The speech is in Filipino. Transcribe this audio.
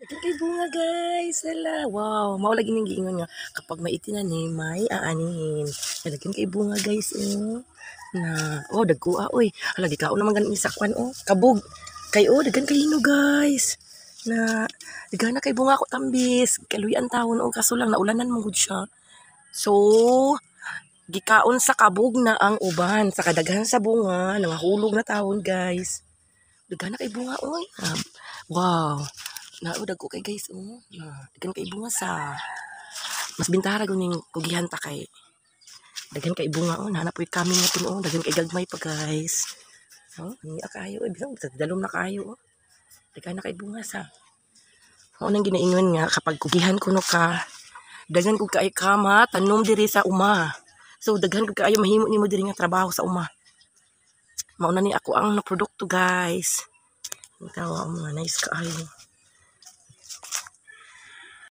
Ito kay bunga guys. Hala. Wow. Maulagi ning giingon nga kapag may itinanim may aanihin. Lagyan kay bunga guys na dagkua oy. Hala gikaon naman ganin sa kwan kabog. Kay dagan kay hino guys. Na daghan na kay bunga ko tambis. Kaluyan tawon kaso lang naulanan mo gud siya. So gikaon sa kabog na ang uban sa kadaghan sa bunga nangahulog na tawon guys. Daghan na kay bunga oy. Wow. Naudag ko kay guys daghan kay bunga sa mas bintara guning kugihan ta kay daghan kay bunga nana poy kami nga tun daghan kay gagmay pa guys. Ni akayo bisang dalom na kayo daghan na kay bunga sa nang ginaingon nga kapag kugihan kuno ka daghan ko kay kama tanom diri sa uma. So daghan ko kaayo mahimo nimo diri nga trabaho sa uma. Mao na ni ako ang naprodukto guys. Tawa mga nice kaayo.